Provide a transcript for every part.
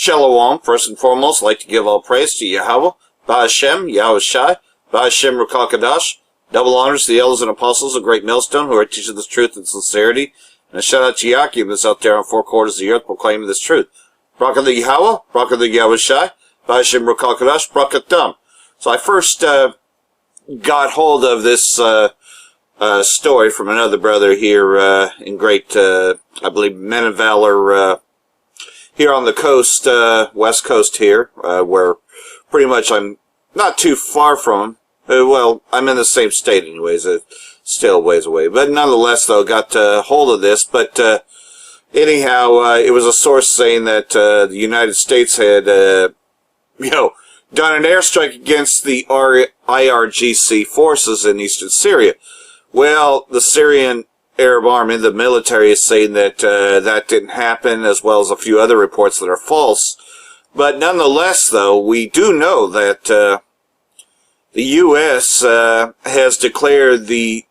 Shalom, first and foremost, I'd like to give all praise to Yahawah, Ba'ashem, Yahushai, Ba'ashem Rukakadash, double honors to the elders and apostles of Great Millstone who are teaching this truth and sincerity, and a shout out to Yakim that's out there on four quarters of the earth proclaiming this truth. Bracha the Yahawah, Bracha the Yahushai, Ba'ashem Rukakadash, Bracha Tam. So I first got hold of this story from another brother here in great, I believe, Men of Valor here on the coast, west coast here, where pretty much I'm not too far from him. Well, I'm in the same state anyways, still a ways away. But nonetheless, though, got hold of this. But anyhow, it was a source saying that the United States had, done an airstrike against the IRGC forces in eastern Syria. Well, the Syrian Arab Army, the military, is saying that that didn't happen, as well as a few other reports that are false. But nonetheless, though, we do know that the U.S. has declared the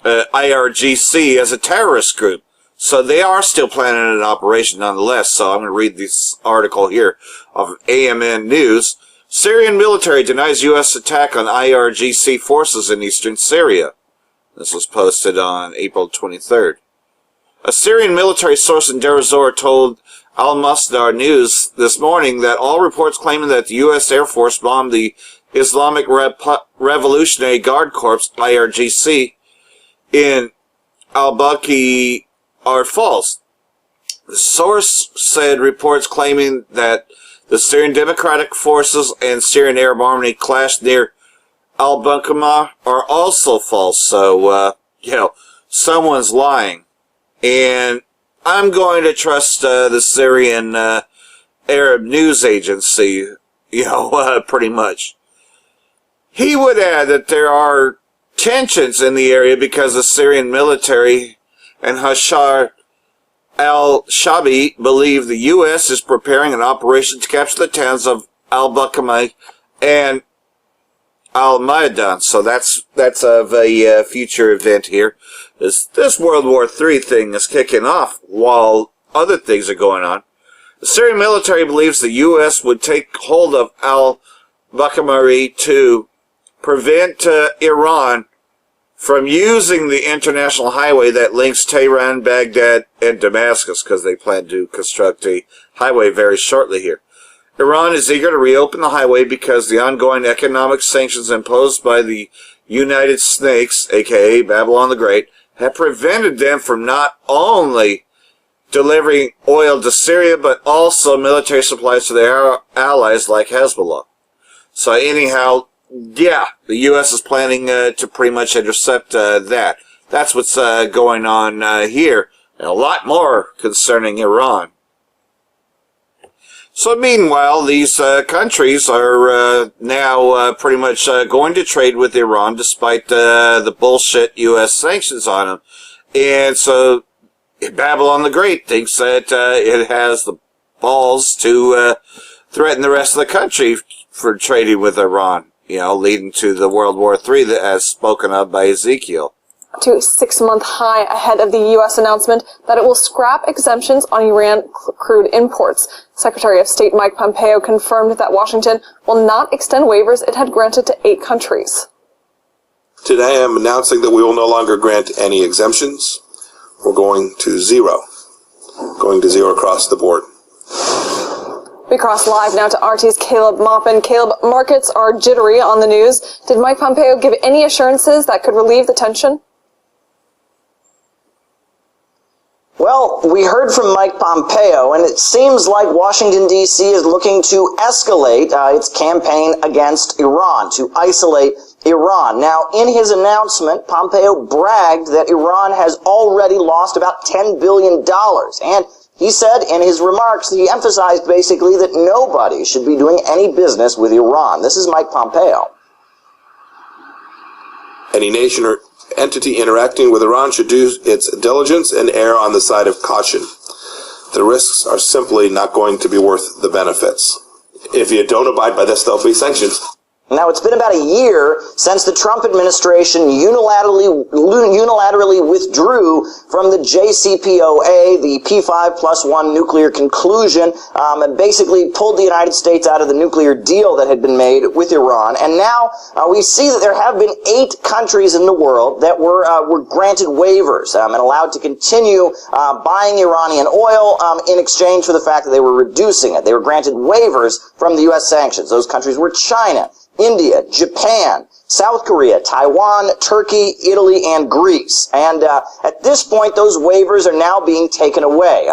IRGC as a terrorist group. So they are still planning an operation nonetheless. So I'm going to read this article here of AMN News. Syrian military denies U.S. attack on IRGC forces in eastern Syria. This was posted on April 23rd. A Syrian military source in Deir ez-Zor told Al-Masdar News this morning that all reports claiming that the U.S. Air Force bombed the Islamic Revolutionary Guard Corps, IRGC, in al-Baqi are false. The source said reports claiming that the Syrian Democratic Forces and Syrian Arab Army clashed near al-Baqi are also false. So, someone's lying. And I'm going to trust the Syrian Arab News Agency, pretty much. He would add that there are tensions in the area because the Syrian military and Hashar al-Shabi believe the U.S. is preparing an operation to capture the towns of al-Baqi and Al-Maidan. So that's of a future event here. This World War III thing is kicking off while other things are going on. The Syrian military believes the U.S. would take hold of al-Baqi to prevent Iran from using the international highway that links Tehran, Baghdad, and Damascus, because they plan to construct a highway very shortly here. Iran is eager to reopen the highway because the ongoing economic sanctions imposed by the United Snakes, aka Babylon the Great, have prevented them from not only delivering oil to Syria, but also military supplies to their allies like Hezbollah. So anyhow, yeah, the U.S. is planning to pretty much intercept that. That's what's going on here, and a lot more concerning Iran. So meanwhile, these countries are now pretty much going to trade with Iran despite the bullshit U.S. sanctions on them. And so Babylon the Great thinks that it has the balls to threaten the rest of the country for trading with Iran, leading to the World War III as spoken of by Ezekiel. To a 6-month high ahead of the U.S. announcement that it will scrap exemptions on Iran crude imports. Secretary of State Mike Pompeo confirmed that Washington will not extend waivers it had granted to 8 countries. Today I am announcing that we will no longer grant any exemptions. We're going to zero. Going to zero across the board. We cross live now to RT's Caleb Maupin. Caleb, markets are jittery on the news. Did Mike Pompeo give any assurances that could relieve the tension? Well, we heard from Mike Pompeo, and it seems like Washington, D.C. is looking to escalate its campaign against Iran, to isolate Iran. Now, in his announcement, Pompeo bragged that Iran has already lost about $10 billion, and he said in his remarks, he emphasized basically that nobody should be doing any business with Iran. This is Mike Pompeo. Any nation or entity interacting with Iran should do its diligence and err on the side of caution. The risks are simply not going to be worth the benefits. If you don't abide by this, there'll be sanctions. Now, it's been about a year since the Trump administration unilaterally withdrew from the JCPOA, the P5+1 nuclear conclusion, and basically pulled the United States out of the nuclear deal that had been made with Iran. And now we see that there have been 8 countries in the world that were granted waivers and allowed to continue buying Iranian oil in exchange for the fact that they were reducing it. They were granted waivers from the U.S. sanctions. Those countries were China, India, Japan, South Korea, Taiwan, Turkey, Italy, and Greece. And at this point, those waivers are now being taken away.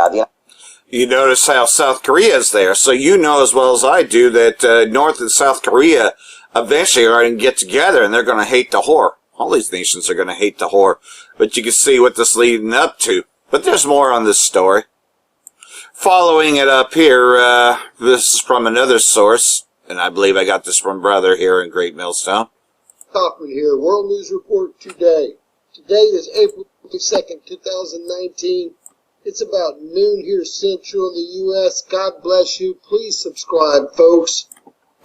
You notice how South Korea is there, so you know as well as I do that North and South Korea eventually are going to get together and they're going to hate the whore. All these nations are going to hate the whore, but you can see what this is leading up to. But there's more on this story. Following it up here, this is from another source, and I believe I got this from brother here in Great Millstone. Kaufman here, World News Report today. Today is April 22nd, 2019. It's about noon here central in the U.S. God bless you. Please subscribe, folks.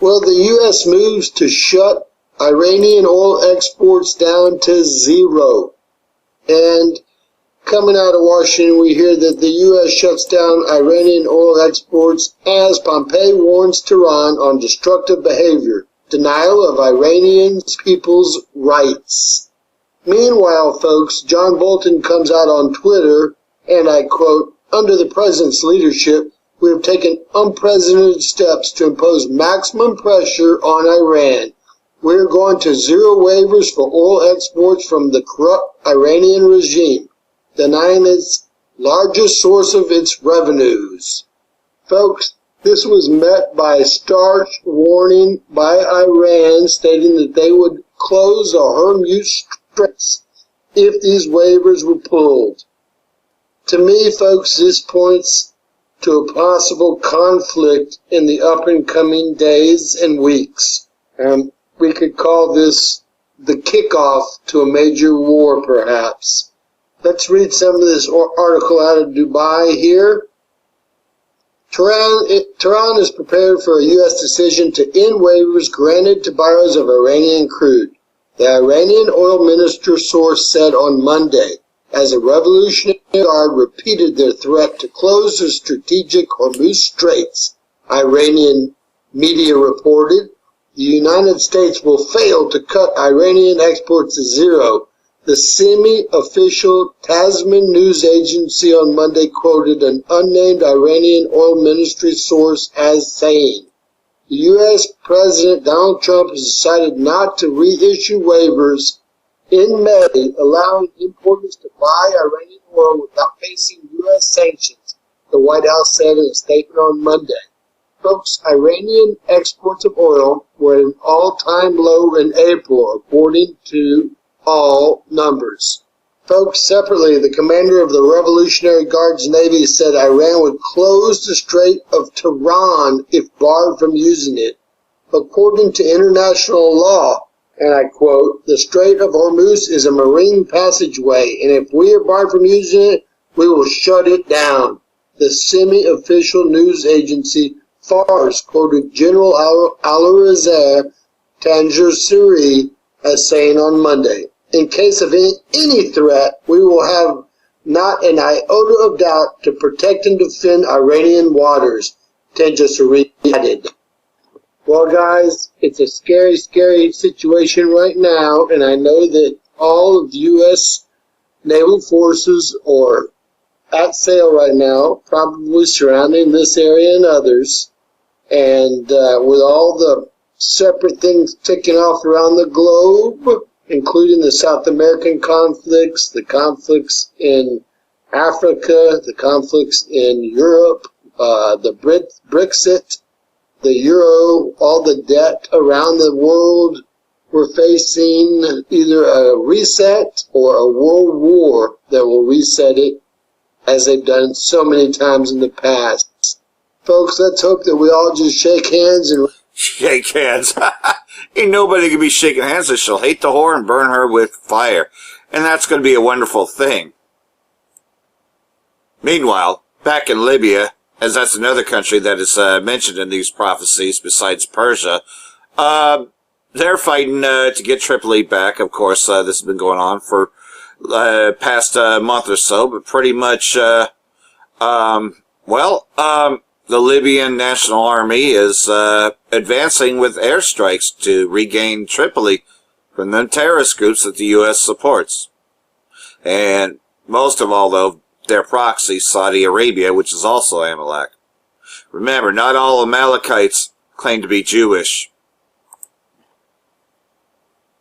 Well, the U.S. moves to shut Iranian oil exports down to 0. And coming out of Washington, we hear that the U.S. shuts down Iranian oil exports as Pompeo warns Tehran on destructive behavior, denial of Iranian people's rights. Meanwhile, folks, John Bolton comes out on Twitter, and I quote, "Under the president's leadership, we have taken unprecedented steps to impose maximum pressure on Iran. We're going to 0 waivers for oil exports from the corrupt Iranian regime, denying its largest source of its revenues." Folks, this was met by a stark warning by Iran stating that they would close the Hormuz Straits if these waivers were pulled. To me, folks, this points to a possible conflict in the up-and-coming days and weeks. We could call this the kickoff to a major war, perhaps. Let's read some of this article out of Dubai here. Tehran is prepared for a U.S. decision to end waivers granted to buyers of Iranian crude, the Iranian oil minister source said on Monday, as a Revolutionary Guard repeated their threat to close the strategic Hormuz Straits. Iranian media reported, the United States will fail to cut Iranian exports to 0. The semi-official Tasman news agency on Monday quoted an unnamed Iranian oil ministry source as saying, "The U.S. President Donald Trump has decided not to reissue waivers in May, allowing importers to buy Iranian oil without facing U.S. sanctions," the White House said in a statement on Monday. Folks, Iranian exports of oil were at an all-time low in April, according to all numbers. Folks, separately, the commander of the Revolutionary Guards Navy said Iran would close the Strait of Tehran if barred from using it. According to international law, and I quote, "The Strait of Hormuz is a marine passageway, and if we are barred from using it, we will shut it down." The semi-official news agency Fars quoted General Al-Raza Tanjir as saying on Monday, "In case of any threat, we will have not an iota of doubt to protect and defend Iranian waters," Tanjir added. Well, guys, it's a scary, scary situation right now, and I know that all of the U.S. naval forces are at sail right now, probably surrounding this area and others, and with all the separate things ticking off around the globe, including the South American conflicts, the conflicts in Africa, the conflicts in Europe, the Brexit, the euro, all the debt around the world. We're facing either a reset or a world war that will reset it, as they've done so many times in the past. Folks, let's hope that we all just shake hands and... Shake hands. Ain't nobody gonna be shaking hands, so she'll hate the whore and burn her with fire. And that's gonna be a wonderful thing. Meanwhile, back in Libya, as that's another country that is mentioned in these prophecies besides Persia, they're fighting to get Tripoli back. Of course, this has been going on for past month or so, but pretty much, the Libyan National Army is advancing with airstrikes to regain Tripoli from the terrorist groups that the U.S. supports. And most of all, though, their proxy, Saudi Arabia, which is also Amalek. Remember, not all Amalekites claim to be Jewish.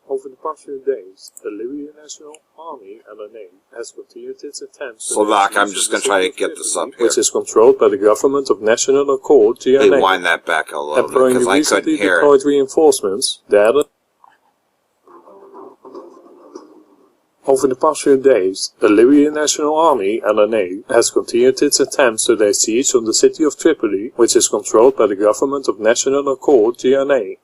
Over the past few days, the Libyan National Army (LNA) has continued its attempts. Slovak, I'm just going to try to get this up here. Which is controlled by the Government of National Accord (GNA). They wind that back a little bit employing because I couldn't recently hear deployed it. reinforcements. Over the past few days, the Libyan National Army (LNA) has continued its attempts to lay siege on the city of Tripoli, which is controlled by the Government of National Accord (GNA).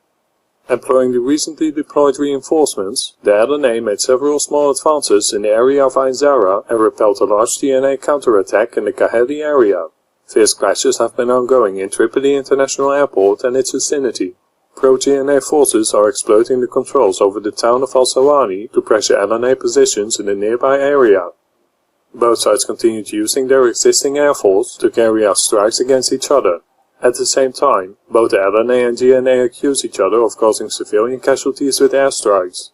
Employing the recently deployed reinforcements, the LNA made several small advances in the area of Ain Zara and repelled a large GNA counterattack in the Kaheli area. Fierce clashes have been ongoing in Tripoli International Airport and its vicinity. Pro-GNA forces are exploiting the controls over the town of Al-Sawani to pressure LNA positions in the nearby area. Both sides continued using their existing air force to carry out strikes against each other. At the same time, both the LNA and GNA accuse each other of causing civilian casualties with airstrikes.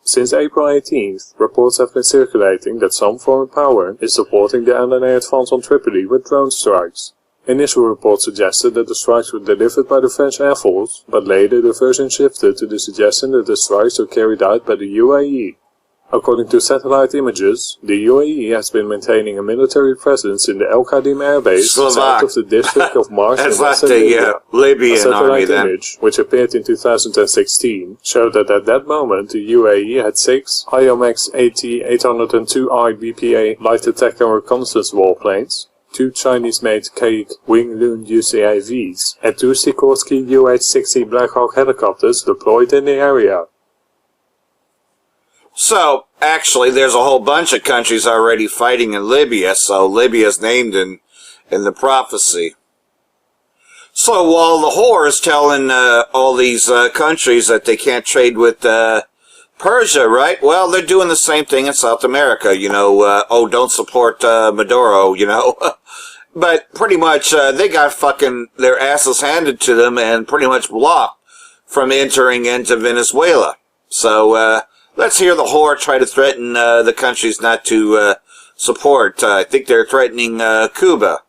Since April 18th, reports have been circulating that some foreign power is supporting the LNA advance on Tripoli with drone strikes. Initial reports suggested that the strikes were delivered by the French Air Force, but later the version shifted to the suggestion that the strikes were carried out by the UAE. According to satellite images, the UAE has been maintaining a military presence in the El Khadim airbase south of the district of Mars in western Libya. Libyan A satellite army then. image, which appeared in 2016, showed that at that moment the UAE had 6 IOMX AT-802I BPA light detector and reconnaissance warplanes, 2 Chinese-made Kaik Wing-Lun UCAVs, and 2 Sikorsky UH-60 Black Hawk helicopters deployed in the area. So, actually, there's a whole bunch of countries already fighting in Libya, so Libya's named in the prophecy. So, while the whore is telling all these countries that they can't trade with Persia, right? Well, they're doing the same thing in South America, you know, don't support Maduro, you know. But pretty much they got fucking their asses handed to them and pretty much blocked from entering into Venezuela. So, let's hear the whore try to threaten the countries not to support. I think they're threatening Cuba.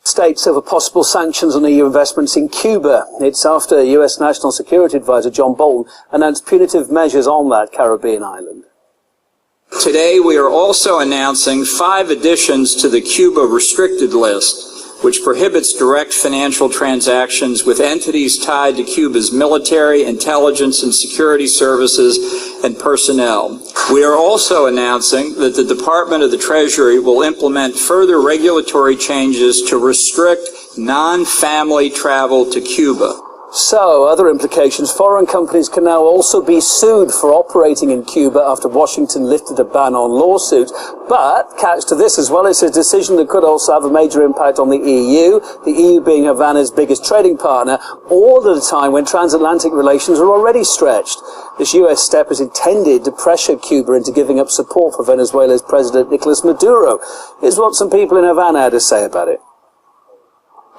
States over possible sanctions on EU investments in Cuba. It's after US National Security Advisor John Bolton announced punitive measures on that Caribbean island. Today we are also announcing 5 additions to the Cuba restricted list, which prohibits direct financial transactions with entities tied to Cuba's military, intelligence, and security services and personnel. We are also announcing that the Department of the Treasury will implement further regulatory changes to restrict non-family travel to Cuba. So, other implications, foreign companies can now also be sued for operating in Cuba after Washington lifted a ban on lawsuits. But, catch to this as well, it's a decision that could also have a major impact on the EU being Havana's biggest trading partner, all at a time when transatlantic relations are already stretched. This US step is intended to pressure Cuba into giving up support for Venezuela's President Nicolas Maduro. Here's what some people in Havana had to say about it.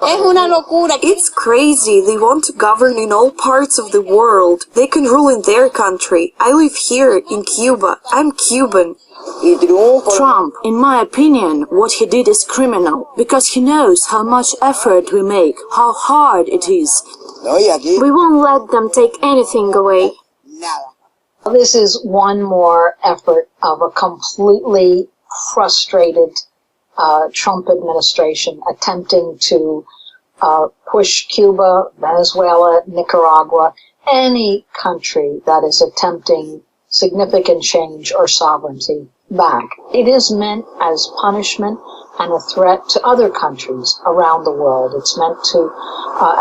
It's crazy. They want to govern in all parts of the world. They can rule in their country. I live here in Cuba. I'm Cuban. Trump, in my opinion, what he did is criminal, because he knows how much effort we make, how hard it is. We won't let them take anything away. This is one more effort of a completely frustrated Trump administration attempting to push Cuba, Venezuela, Nicaragua, any country that is attempting significant change or sovereignty back. It is meant as punishment and a threat to other countries around the world. It's meant to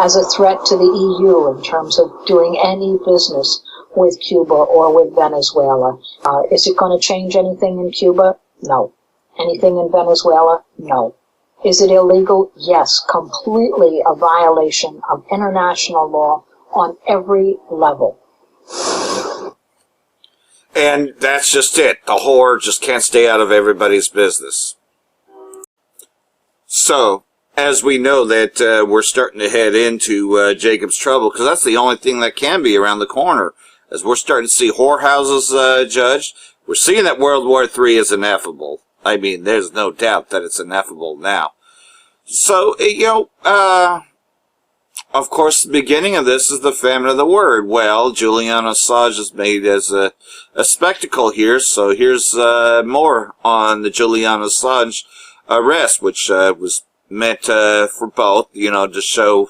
as a threat to the EU in terms of doing any business with Cuba or with Venezuela. Is it going to change anything in Cuba? No. Anything in Venezuela? No. Is it illegal? Yes, completely a violation of international law on every level. And that's just it. The whore just can't stay out of everybody's business. So, as we know that we're starting to head into Jacob's Trouble, because that's the only thing that can be around the corner, as we're starting to see whorehouses judged. We're seeing that World War III is ineffable. I mean, there's no doubt that it's ineffable now. So, of course, the beginning of this is the famine of the word. Well, Julian Assange is made as a spectacle here, so here's more on the Julian Assange arrest, which was meant for both, to show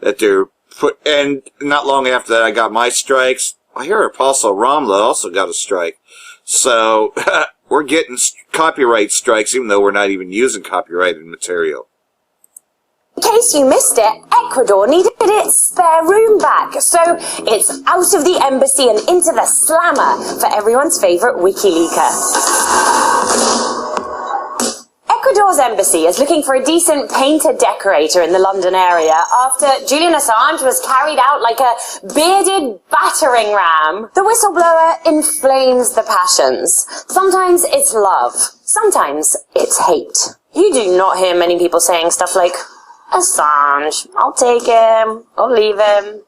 that they're put. And not long after that, I got my strikes. I hear Apostle Ramla also got a strike. So we're getting copyright strikes, even though we're not even using copyrighted material. In case you missed it, Ecuador needed its spare room back, so it's out of the embassy and into the slammer for everyone's favourite WikiLeaker. Ecuador's embassy is looking for a decent painter-decorator in the London area after Julian Assange was carried out like a bearded battering ram. The whistleblower inflames the passions. Sometimes it's love, sometimes it's hate. You do not hear many people saying stuff like, Assange, I'll take him, I'll leave him.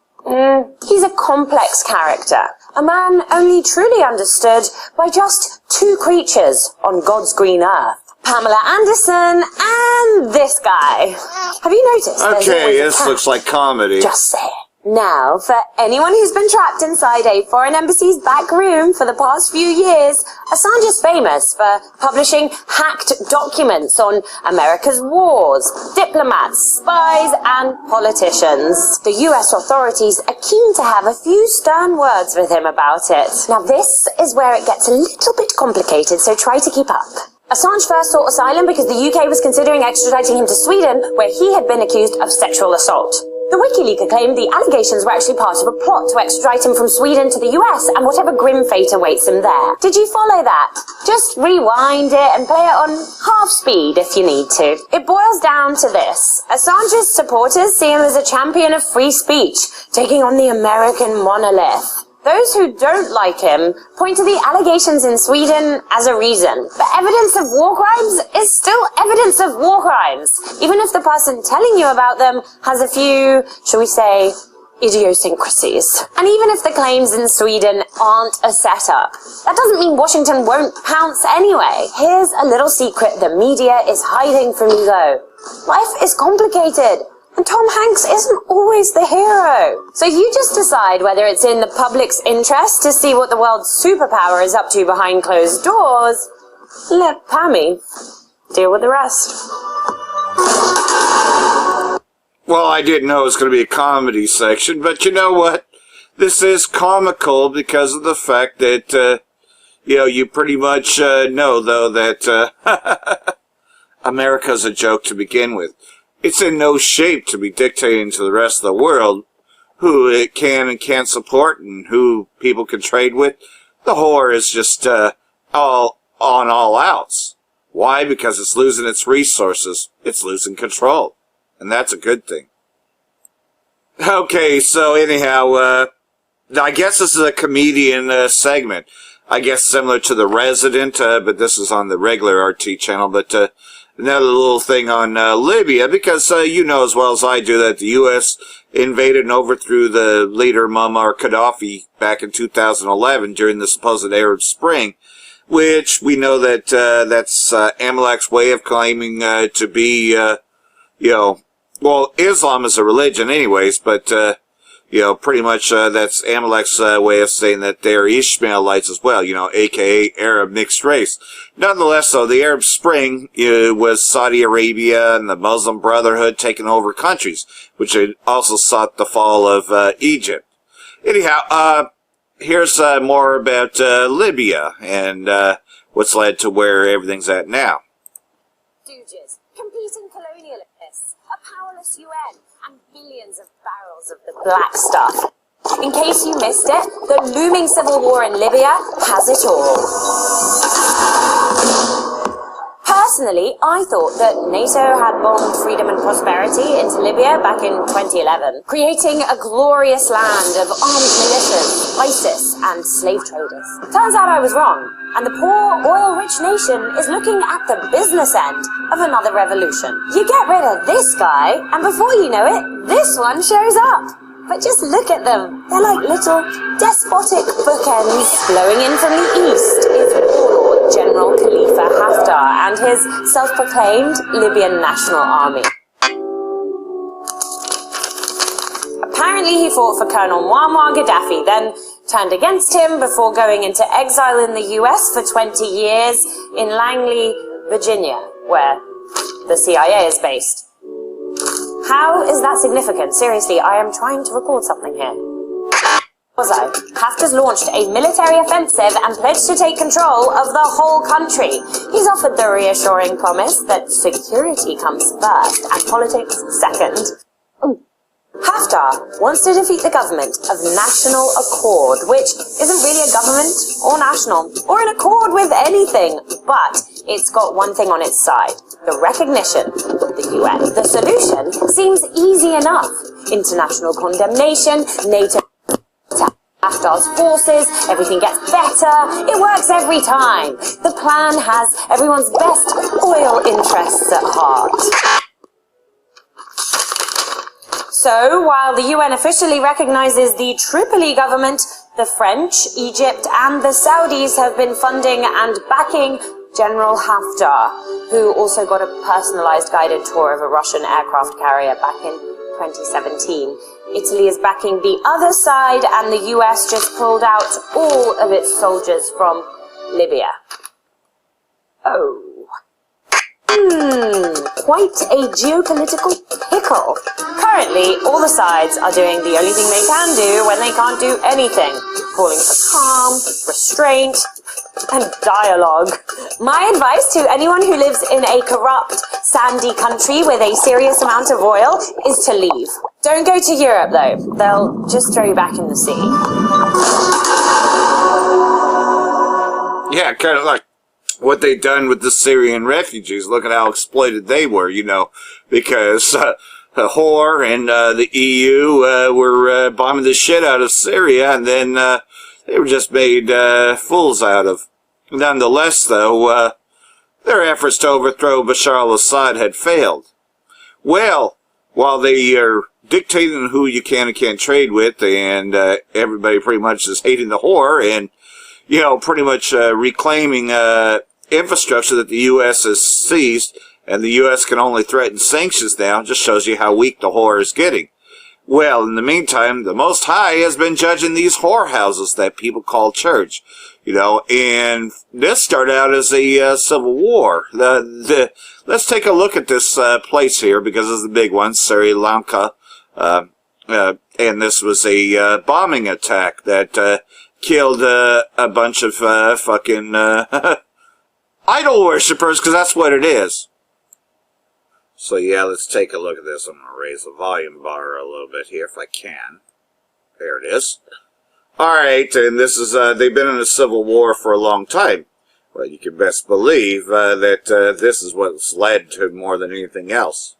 He's a complex character, a man only truly understood by just two creatures on God's green earth. Pamela Anderson and this guy. Have you noticed? Okay, this looks like comedy. Just say it. Now, for anyone who's been trapped inside a foreign embassy's back room for the past few years, Assange is famous for publishing hacked documents on America's wars, diplomats, spies, and politicians. The US authorities are keen to have a few stern words with him about it. Now, this is where it gets a little bit complicated, so try to keep up. Assange first sought asylum because the UK was considering extraditing him to Sweden, where he had been accused of sexual assault. The WikiLeaker claimed the allegations were actually part of a plot to extradite him from Sweden to the US and whatever grim fate awaits him there. Did you follow that? Just rewind it and play it on half speed if you need to. It boils down to this. Assange's supporters see him as a champion of free speech, taking on the American monolith. Those who don't like him point to the allegations in Sweden as a reason. But evidence of war crimes is still evidence of war crimes, even if the person telling you about them has a few, shall we say, idiosyncrasies. And even if the claims in Sweden aren't a setup, that doesn't mean Washington won't pounce anyway. Here's a little secret the media is hiding from you though. Life is complicated. And Tom Hanks isn't always the hero. So you just decide whether it's in the public's interest to see what the world's superpower is up to behind closed doors. Let Pammy deal with the rest. Well, I didn't know it was going to be a comedy section, but you know what? This is comical because of the fact that, you pretty much know, though, that America's a joke to begin with. It's in no shape to be dictating to the rest of the world who it can and can't support and who people can trade with. The whore is just all outs. Why? Because it's losing its resources. It's losing control. And that's a good thing. Okay, so anyhow, I guess this is a comedian segment. I guess similar to The Resident, but this is on the regular RT channel. But another little thing on Libya, because you know as well as I do that the U.S. invaded and overthrew the leader Muammar Gaddafi back in 2011 during the supposed Arab Spring, which we know that that's Amalek's way of claiming to be, well, Islam is a religion anyways, but pretty much that's Amalek's way of saying that they're Ishmaelites as well, aka Arab mixed race. Nonetheless, though, the Arab Spring was Saudi Arabia and the Muslim Brotherhood taking over countries, which had also sought the fall of Egypt. Anyhow, here's more about Libya and what's led to where everything's at now. Stooges, competing colonialists, a powerless UN, and billions of barrels of the black stuff. In case you missed it, the looming civil war in Libya has it all. Personally, I thought that NATO had bombed freedom and prosperity into Libya back in 2011, creating a glorious land of armed militias, ISIS, and slave traders. Turns out I was wrong, and the poor, oil-rich nation is looking at the business end of another revolution. You get rid of this guy, and before you know it, this one shows up. But just look at them. They're like little despotic bookends. Blowing in from the east is warlord General Khalifa Haftar and his self-proclaimed Libyan National Army. Apparently he fought for Colonel Muammar Gaddafi, then turned against him before going into exile in the US for 20 years in Langley, Virginia, where the CIA is based. How is that significant? Seriously, I am trying to record something here. Also, Haftar's launched a military offensive and pledged to take control of the whole country. He's offered the reassuring promise that security comes first and politics second. Haftar wants to defeat the government of National Accord, which isn't really a government or national or an accord with anything, but it's got one thing on its side: the recognition of the UN. The solution seems easy enough. International condemnation, NATO attack Haftar's forces, everything gets better, it works every time. The plan has everyone's best oil interests at heart. So, while the UN officially recognizes the Tripoli government, the French, Egypt, and the Saudis have been funding and backing General Haftar, who also got a personalized guided tour of a Russian aircraft carrier back in 2017. Italy is backing the other side, and the US just pulled out all of its soldiers from Libya. Oh. Quite a geopolitical pickle. Currently, all the sides are doing the only thing they can do when they can't do anything, calling for calm, restraint, and dialogue. My advice to anyone who lives in a corrupt, sandy country with a serious amount of oil is to leave. Don't go to Europe, though. They'll just throw you back in the sea. Yeah, kind of like what they done with the Syrian refugees. Look at how exploited they were, you know, because Whore and the EU were bombing the shit out of Syria, and then they were just made fools out of. Nonetheless, though, their efforts to overthrow Bashar al-Assad had failed. Well, while they are dictating who you can and can't trade with, and everybody pretty much is hating the Whore and, you know, pretty much reclaiming infrastructure that the U.S. has seized, and the U.S. can only threaten sanctions now, just shows you how weak the Whore is getting. Well, in the meantime, the Most High has been judging these whorehouses that people call church, you know, and this started out as a civil war. Let's take a look at this place here, because it's the big one, Sri Lanka, and this was a bombing attack that killed a bunch of fucking idol worshippers, because that's what it is. So yeah, let's take a look at this. I'm going to raise the volume bar a little bit here if I can. There it is. Alright, and this is, they've been in a civil war for a long time. Well, you can best believe that this is what's led to more than anything else.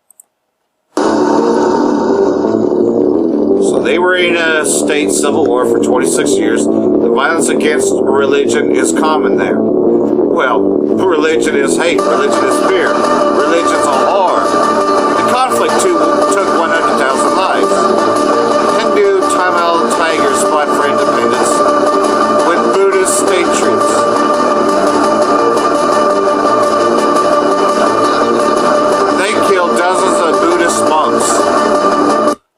So they were in a state civil war for 26 years. The violence against religion is common there. Well, religion is hate, religion is fear, religion's a whore. The conflict took 100,000 lives. Hindu Tamil Tigers fought for independence with Buddhist state troops. They killed dozens of Buddhist monks.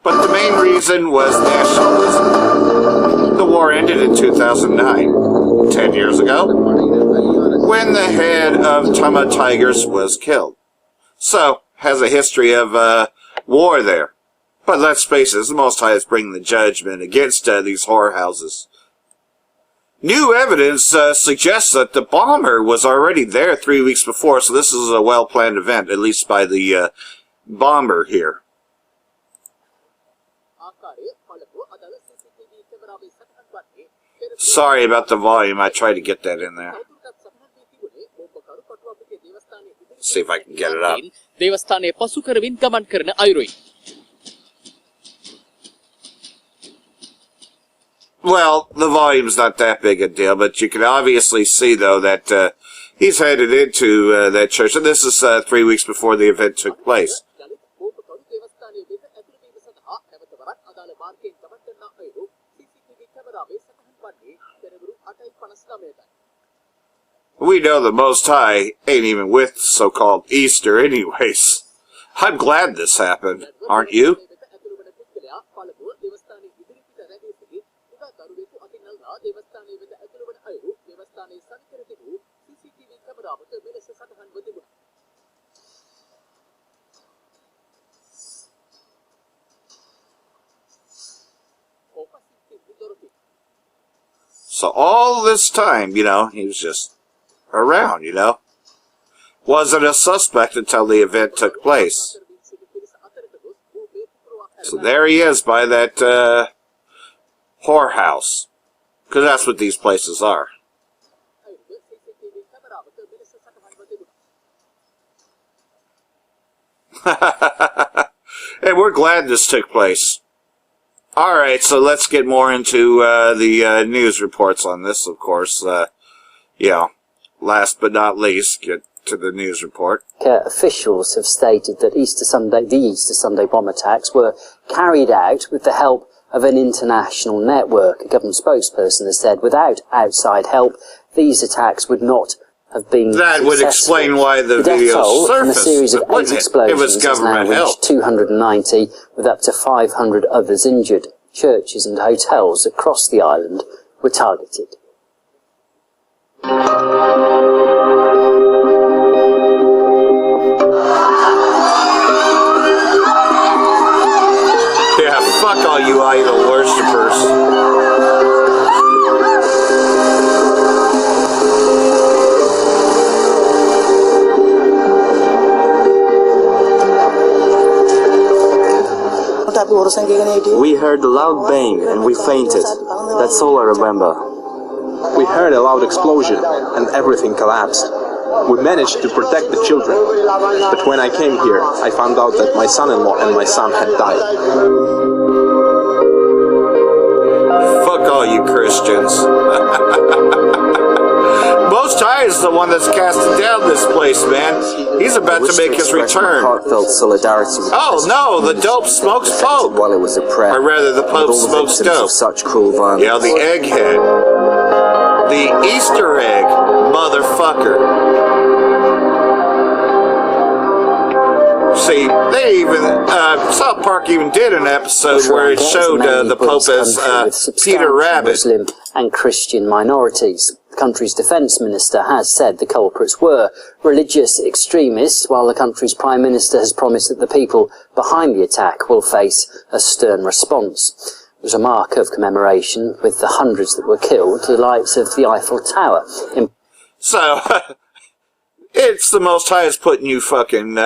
But the main reason was nationalism. The war ended in 2009, 10 years ago, when the head of Tamil Tigers was killed. So, has a history of war there. But let's face it, the Most High is bringing the judgment against these whorehouses. New evidence suggests that the bomber was already there 3 weeks before, so this is a well-planned event, at least by the bomber here. Sorry about the volume, I tried to get that in there. See if I can get it up. දේවස්ථානයේ පසු කරමින් ගමන් කරන අයුරුයි. Well, the volume's not that big a deal, but you can obviously see, though, that he's headed into that church. And this is 3 weeks before the event took place. We know the Most High ain't even with so-called Easter anyways. I'm glad this happened, aren't you? So all this time, he was just around, Wasn't a suspect until the event took place. So there he is by that whorehouse. Because that's what these places are. And we're glad this took place. Alright, so let's get more into the news reports on this, of course. Last but not least, get to the news report. Officials have stated that the Easter Sunday bomb attacks were carried out with the help of an international network. A government spokesperson has said without outside help, these attacks would not have been That would successful. explain why the video surfaced. A series of 8 explosions it was government has now reached 290, with up to 500 others injured. Churches and hotels across the island were targeted. Yeah, fuck all you idol worshippers. We heard a loud bang and we fainted. That's all I remember. We heard a loud explosion and everything collapsed. We managed to protect the children, but when I came here, I found out that my son-in-law and my son had died. Fuck all you Christians. Most High is the one that's casting down this place, man. He's about to make his return. Heartfelt solidarity with Oh no, the dope smokes Pope. while it was a prayer. Or rather, the Pope smokes dope. Of such cruel violence. Yeah, the egghead. The Easter egg, motherfucker. See, they even, South Park even did an episode where it showed the Pope as Peter Rabbit. Muslim and Christian minorities. The country's defence minister has said the culprits were religious extremists, while the country's prime minister has promised that the people behind the attack will face a stern response. It was a mark of commemoration with the hundreds that were killed, the likes of the Eiffel Tower. So, it's the Most High is putting you fucking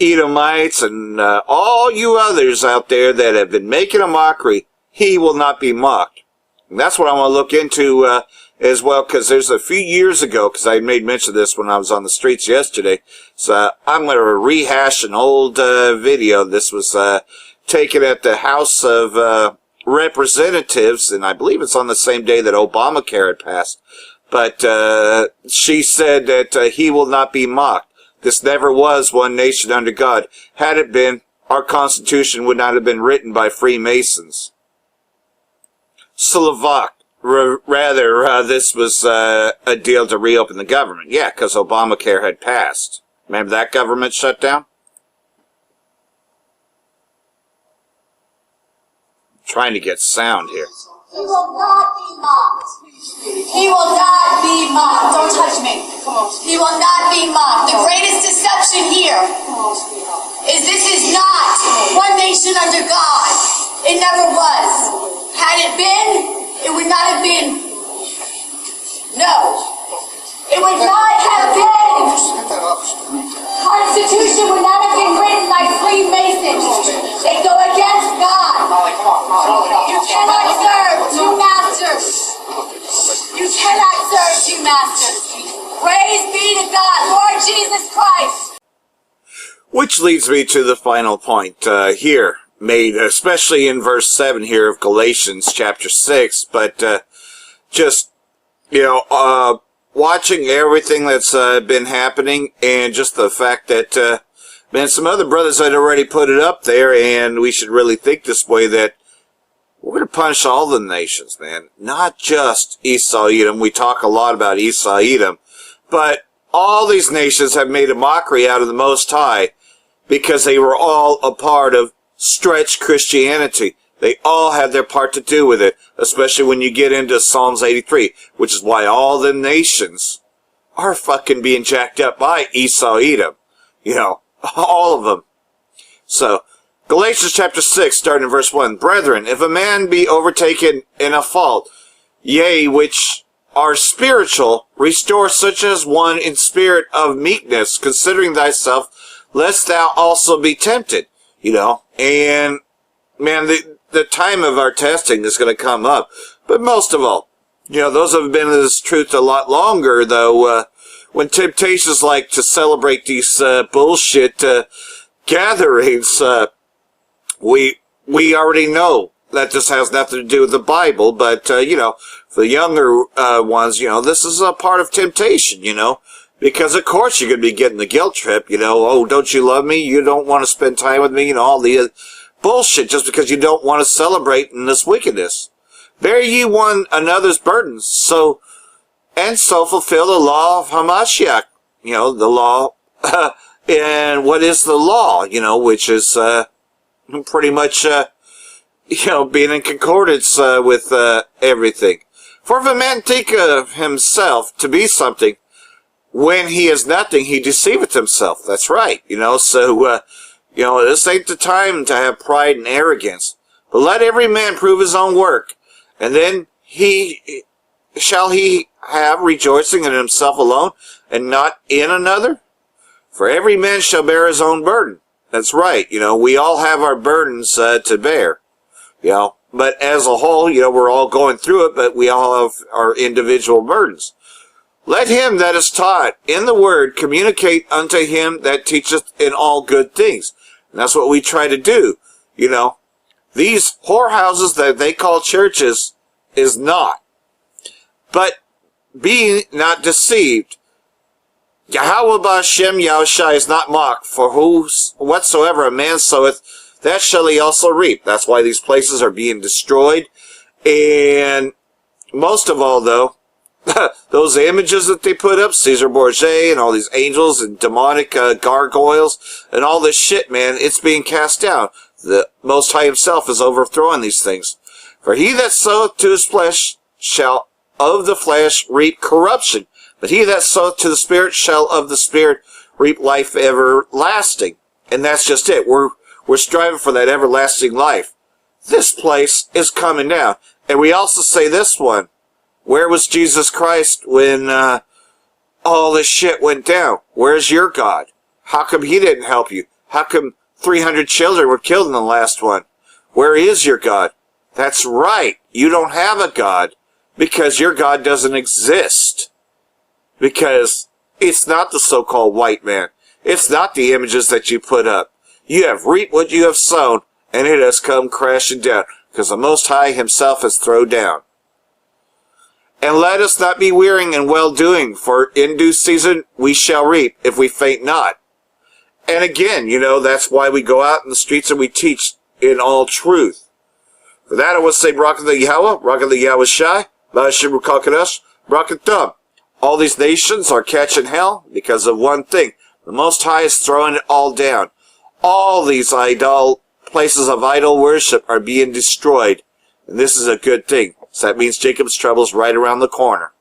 Edomites and all you others out there that have been making a mockery. He will not be mocked. And that's what I want to look into as well, because there's a few years ago, because I made mention of this when I was on the streets yesterday, so I'm going to rehash an old video. This was taken at the House of Representatives, and I believe it's on the same day that Obamacare had passed. But she said that he will not be mocked. This never was one nation under God. Had it been, our Constitution would not have been written by Freemasons. Slovak. Rather, this was a deal to reopen the government. Yeah, because Obamacare had passed. Remember that government shutdown? Trying to get sound here. He will not be mocked. He will not be mocked. Don't touch me. Come on. He will not be mocked. The greatest deception here is this is not one nation under God. It never was. Had it been, it would not have been. No. It would not have been. Constitution would not have been written like Freemasons. They go against God. You cannot serve two masters. You cannot serve two masters. Praise be to God, Lord Jesus Christ. Which leads me to the final point here, made especially in verse 7 here of Galatians chapter 6, but just, watching everything that's been happening, and just the fact that, man, some other brothers had already put it up there, and we should really think this way, that we're going to punish all the nations, man. Not just Esau, Edom. We talk a lot about Esau, Edom, but all these nations have made a mockery out of the Most High because they were all a part of stretched Christianity. They all had their part to do with it, especially when you get into Psalms 83, which is why all the nations are fucking being jacked up by Esau, Edom. All of them. So, Galatians chapter 6, starting in verse 1. Brethren, if a man be overtaken in a fault, yea, which are spiritual, restore such as one in spirit of meekness, considering thyself, lest thou also be tempted. And, man, the time of our testing is going to come up. But most of all, those who have been in this truth a lot longer, though, when temptations like to celebrate these bullshit gatherings, we already know that this has nothing to do with the Bible, but, for the younger ones, this is a part of temptation, because of course you're going to be getting the guilt trip, oh, don't you love me? You don't want to spend time with me, all the bullshit just because you don't want to celebrate in this wickedness. Bear ye one another's burdens, so fulfill the law of Hamashiach, the law, and what is the law, which is, pretty much, being in concordance, with, everything. For if a man think of himself to be something, when he is nothing, he deceiveth himself. That's right, so, this ain't the time to have pride and arrogance. But let every man prove his own work, and then shall he have rejoicing in himself alone, and not in another? For every man shall bear his own burden. That's right, we all have our burdens to bear, but as a whole, we're all going through it, but we all have our individual burdens. Let him that is taught in the word communicate unto him that teacheth in all good things. And that's what we try to do, These whorehouses that they call churches is not. But be not deceived. Yahawah Ba'Shem Yahushai is not mocked, for whatsoever a man soweth, that shall he also reap. That's why these places are being destroyed. And most of all, though, those images that they put up, Caesar Borgia and all these angels and demonic gargoyles and all this shit, man, it's being cast down. The Most High himself is overthrowing these things. For he that soweth to his flesh shall of the flesh reap corruption, but he that soweth to the Spirit shall of the Spirit reap life everlasting. And that's just it. We're striving for that everlasting life. This place is coming down. And we also say this one. Where was Jesus Christ when all this shit went down? Where's your God? How come he didn't help you? How come 300 children were killed in the last one? Where is your God? That's right. You don't have a God because your God doesn't exist. Because it's not the so-called white man. It's not the images that you put up. You have reaped what you have sown, and it has come crashing down, because the Most High himself has thrown down. And let us not be weary in well-doing, for in due season we shall reap, if we faint not. And again, that's why we go out in the streets and we teach in all truth. For that I will say, Barak the Yahawah, Barak the Yahushai, Ba'Shem Rukakadosh, Barak Thumb. All these nations are catching hell because of one thing. The Most High is throwing it all down. All these places of idol worship are being destroyed. And this is a good thing. So that means Jacob's trouble is right around the corner.